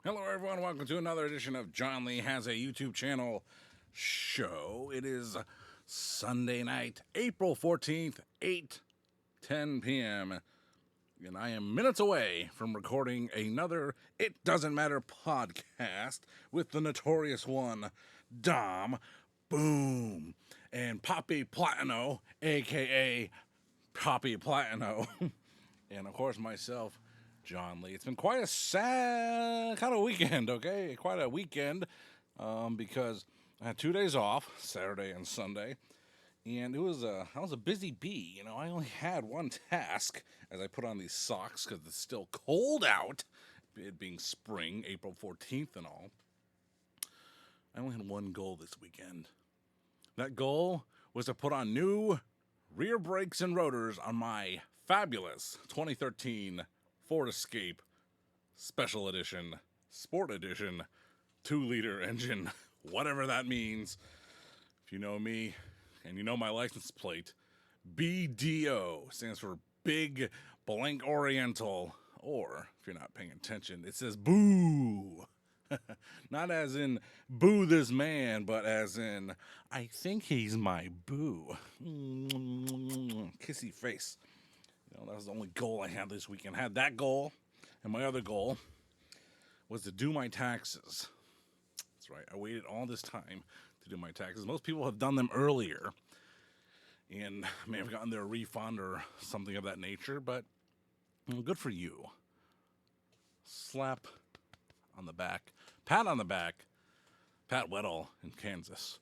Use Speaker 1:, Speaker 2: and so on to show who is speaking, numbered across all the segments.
Speaker 1: Hello, everyone. Welcome to another edition of Jon Ly Has a YouTube Channel show. It is Sunday night, April 14th, 8:10 p.m., and I am minutes away from recording another It Doesn't Matter podcast with the notorious one, Dom Boom, and Poppy Platino, a.k.a. Poppy Platino, and, of course, myself, Jon Ly. It's been quite a sad kind of weekend, okay? Quite a weekend because I had 2 days off, Saturday and Sunday, and I was a busy bee. You know, I only had one task as I put on these socks because it's still cold out, it being spring, April 14th and all. I only had one goal this weekend. That goal was to put on new rear brakes and rotors on my fabulous 2013 Ford Escape Special Edition, Sport Edition, 2-liter engine, whatever that means. If you know me and you know my license plate, BDO stands for Big Blank Oriental, or if you're not paying attention, it says boo. Not as in boo this man, but as in I think he's my boo. Kissy face. You know, that was the only goal I had this weekend. I had that goal, and my other goal was to do my taxes. That's right. I waited all this time to do my taxes. Most people have done them earlier and may have gotten their refund or something of that nature, but good for you. Slap on the back, pat on the back, Pat Weddle in Kansas.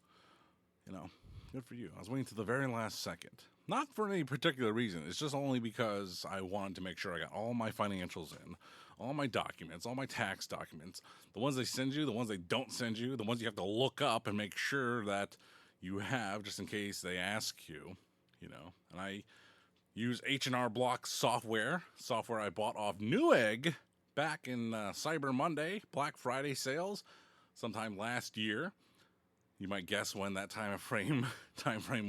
Speaker 1: You know, good for you. I was waiting to the very last second. Not for any particular reason. It's just only because I wanted to make sure I got all my financials in, all my documents, all my tax documents, the ones they send you, the ones they don't send you, the ones you have to look up and make sure that you have just in case they ask you, you know. And I use H&R Block software I bought off Newegg back in Cyber Monday, Black Friday sales, sometime last year. You might guess when that time frame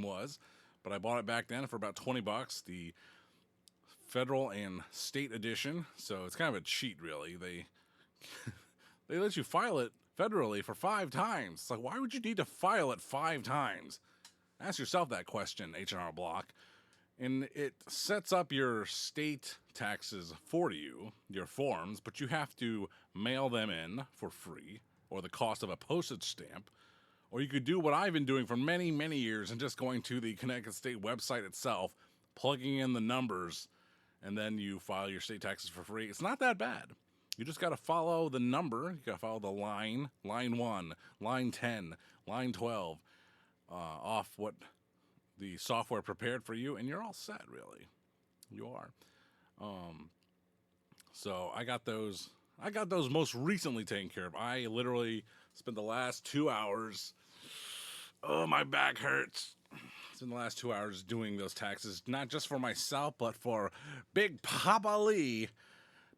Speaker 1: was. But I bought it back then for about $20, the federal and state edition. So it's kind of a cheat, really. They let you file it federally for 5 times. It's like, why would you need to file it 5 times? Ask yourself that question, H&R Block. And it sets up your state taxes for you, your forms, but you have to mail them in for free or the cost of a postage stamp. Or you could do what I've been doing for many, many years and just going to the Connecticut State website itself, plugging in the numbers, and then you file your state taxes for free. It's not that bad. You just got to follow the number. You got to follow the line 1, line 10, line 12, off what the software prepared for you, and you're all set, really. You are. So I got those most recently taken care of. I literally spent the last 2 hours. Oh, my back hurts. Spent the last 2 hours doing those taxes, not just for myself, but for Big Papa Lee,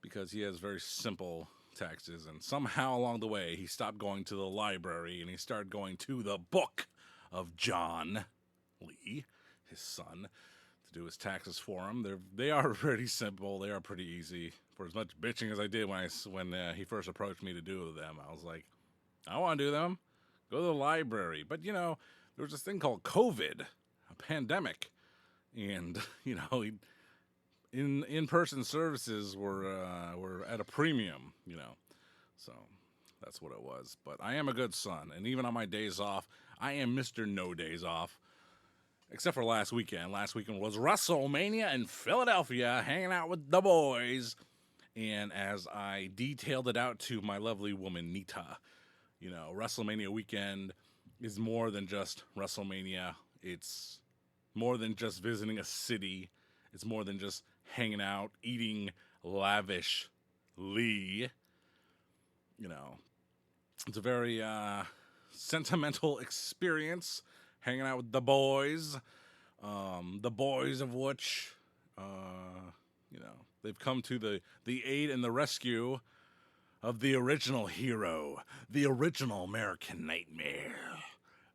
Speaker 1: because he has very simple taxes. And somehow along the way, he stopped going to the library and he started going to the book of Jon Ly, his son, to do his taxes for him. They are pretty simple. They are pretty easy. For as much bitching as I did when he first approached me to do them, I was like, I want to do them. Go to the library. But, you know, there was this thing called COVID, a pandemic. And, you know, in-person services were at a premium, you know. So that's what it was. But I am a good son. And even on my days off, I am Mr. No Days Off. Except for last weekend. Last weekend was WrestleMania in Philadelphia, hanging out with the boys. And as I detailed it out to my lovely woman, Nita, you know, WrestleMania weekend is more than just WrestleMania. It's more than just visiting a city. It's more than just hanging out, eating lavishly. You know, it's a very sentimental experience, hanging out with the boys of which, you know, they've come to the aid and the rescue of the original hero, the original American Nightmare,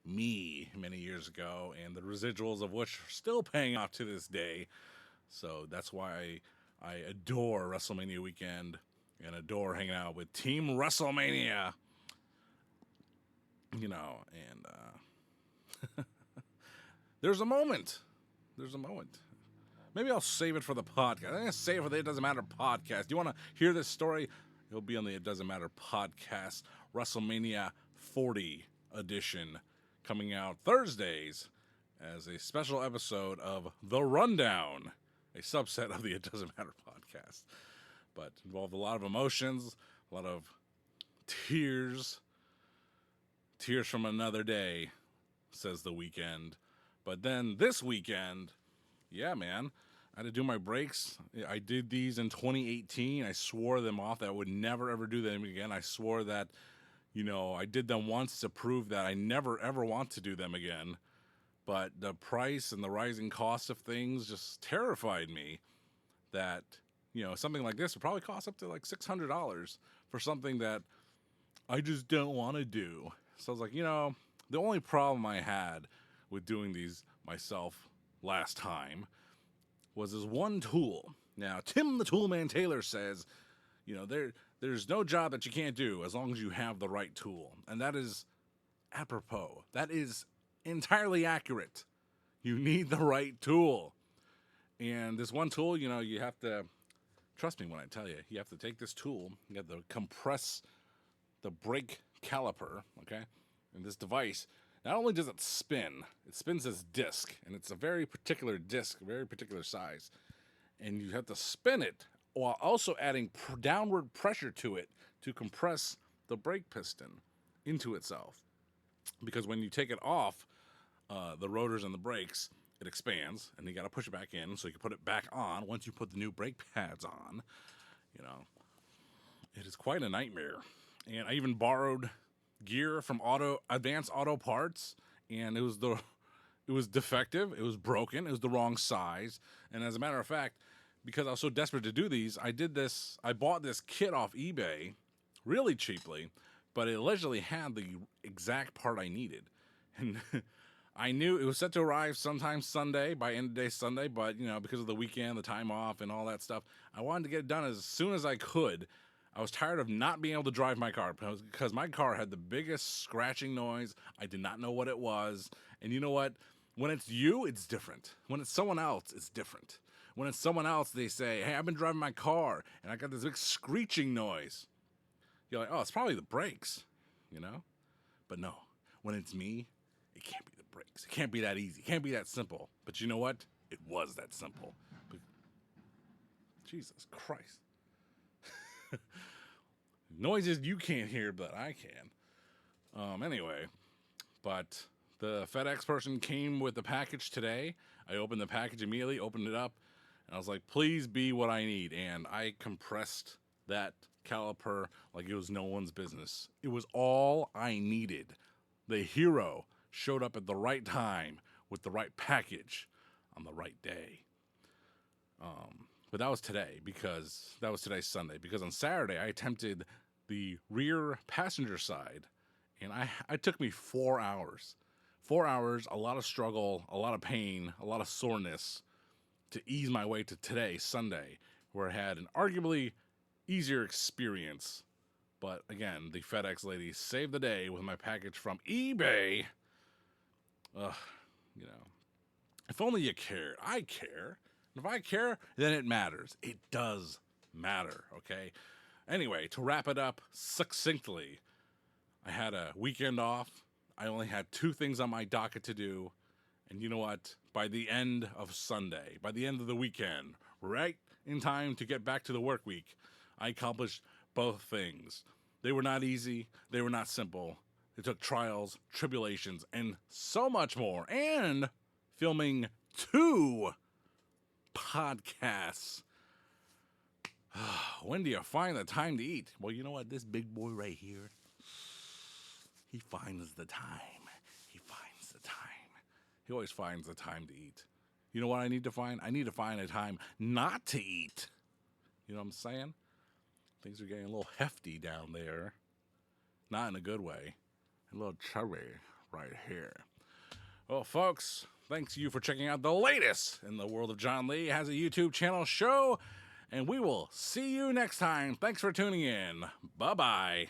Speaker 1: me, many years ago, and the residuals of which are still paying off to this day. So that's why I adore WrestleMania weekend and adore hanging out with Team WrestleMania. You know, and there's a moment. Maybe I'll save it for the podcast. I'm going to save it for the It Doesn't Matter podcast. You want to hear this story? It'll be on the It Doesn't Matter podcast, WrestleMania 40 edition, coming out Thursdays as a special episode of The Rundown, a subset of the It Doesn't Matter podcast. But involved a lot of emotions, a lot of tears from another day, says The Weeknd. But then this weekend, yeah, man, I had to do my breaks. I did these in 2018. I swore them off that I would never, ever do them again. I swore that, you know, I did them once to prove that I never, ever want to do them again. But the price and the rising cost of things just terrified me that, you know, something like this would probably cost up to like $600 for something that I just don't want to do. So I was like, you know, the only problem I had with doing these myself last time was this one tool. Now, Tim the Toolman Taylor says, you know, there's no job that you can't do as long as you have the right tool. And that is apropos. That is entirely accurate. You need the right tool. And this one tool, you know, you have to, trust me when I tell you, you have to take this tool, you have to compress the brake caliper, okay? And this device, not only does it spin, it spins this disc, and it's a very particular disc, a very particular size. And you have to spin it while also adding downward pressure to it to compress the brake piston into itself. Because when you take it off, the rotors and the brakes, it expands, and you got to push it back in so you can put it back on once you put the new brake pads on. You know, it is quite a nightmare. And I even borrowed gear from Advanced Auto Parts, and it was defective, it was broken, it was the wrong size. And as a matter of fact, because I was so desperate to do these, I bought this kit off eBay really cheaply, but it allegedly had the exact part I needed. And I knew it was set to arrive sometime Sunday, by end of day Sunday, but, you know, because of the weekend, the time off, and all that stuff, I wanted to get it done as soon as I could. I was tired of not being able to drive my car because my car had the biggest scratching noise. I did not know what it was. And you know what? When it's you, it's different. When it's someone else, it's different. When it's someone else, they say, hey, I've been driving my car, and I got this big screeching noise. You're like, oh, it's probably the brakes, you know? But no, when it's me, it can't be the brakes. It can't be that easy. It can't be that simple. But you know what? It was that simple. But, Jesus Christ. Noises you can't hear, but I can. Anyway, but the FedEx person came with the package today. I opened the package immediately, opened it up, and I was like, please be what I need. And I compressed that caliper like it was no one's business. It was all I needed. The hero showed up at the right time with the right package on the right day. But that was today, because that was today's Sunday, because on Saturday I attempted the rear passenger side, and it took me 4 hours. 4 hours, a lot of struggle, a lot of pain, a lot of soreness to ease my way to today, Sunday, where I had an arguably easier experience. But again, the FedEx lady saved the day with my package from eBay. You know, if only you cared. I care. If I care, then it matters. It does matter, okay? Anyway, to wrap it up succinctly, I had a weekend off. I only had 2 things on my docket to do. And you know what? By the end of Sunday, by the end of the weekend, right in time to get back to the work week, I accomplished both things. They were not easy. They were not simple. They took trials, tribulations, and so much more. And filming 2 podcasts. When do you find the time to eat? Well, you know what? This big boy right here, he finds the time. He finds the time. He always finds the time to eat. You know what I need to find? I need to find a time not to eat. You know what I'm saying? Things are getting a little hefty down there. Not in a good way. A little chubby right here. Well, folks, thanks to you for checking out the latest in the world of Jon Ly. He has a YouTube channel, show, And we will see you next time. Thanks for tuning in. Bye-bye.